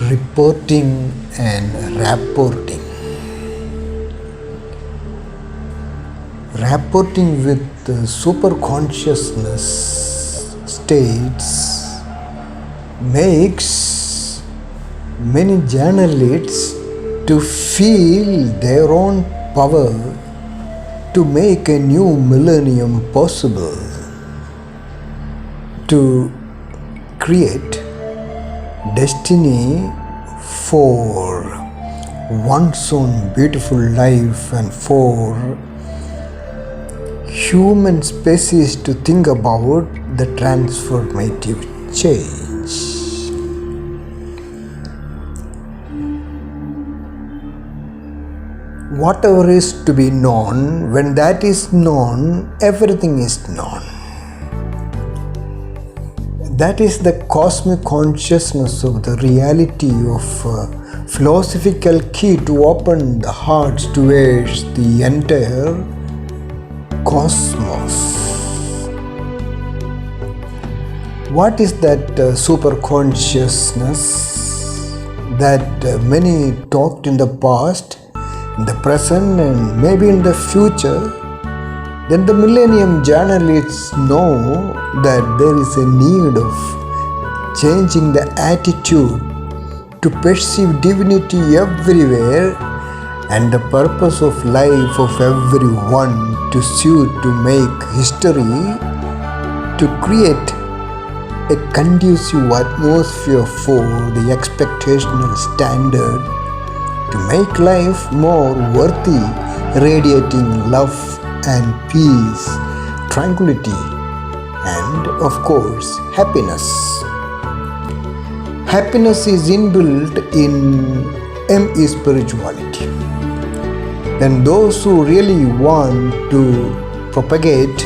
reporting and rapporting. Rapporting with superconsciousness states makes many journalists to feel their own power to make a new millennium possible, to create destiny for one's own beautiful life and for human species to think about the transformative change. Whatever is to be known, when that is known, everything is known. That is the cosmic consciousness of the reality of philosophical key to open the hearts towards the entire cosmos. What is that super consciousness that many talked in the past, in the present, and maybe in the future? Then the Millennium Journalists know that there is a need of changing the attitude to perceive divinity everywhere and the purpose of life of everyone to suit to make history, to create a conducive atmosphere for the expectational standard, to make life more worthy, radiating love and peace, tranquility, and of course happiness. Happiness is inbuilt in ME spirituality. Then those who really want to propagate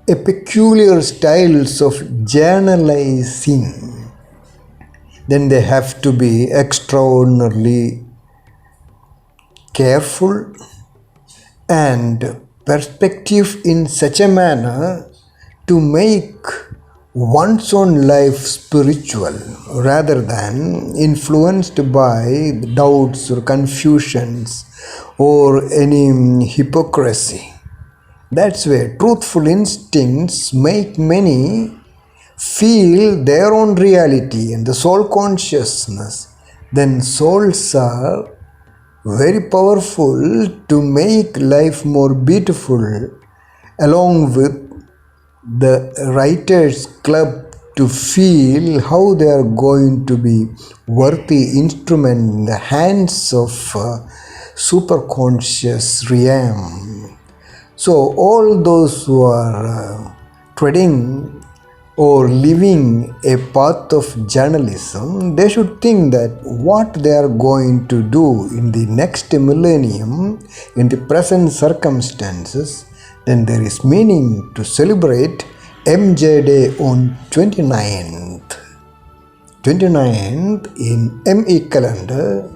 a peculiar styles of journalizing, then they have to be extraordinarily careful and perspective in such a manner to make one's own life spiritual rather than influenced by doubts or confusions or any hypocrisy. That's where truthful instincts make many feel their own reality and the soul consciousness. Then souls are very powerful to make life more beautiful, along with the writers club to feel how they are going to be worthy instrument in the hands of superconscious realm. So all those who are treading or living a path of journalism, they should think that what they are going to do in the next millennium, in the present circumstances, then there is meaning to celebrate MJ Day on 29th in ME Calendar,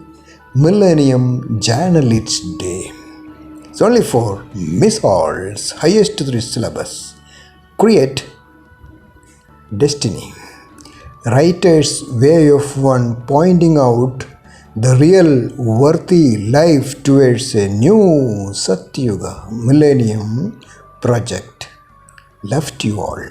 Millennium Journalists Day. It's only for MESSOULS, highest 3 syllabus. Create destiny. Writer's way of one pointing out the real worthy life towards a new Satyuga Millennium project. Love to you all.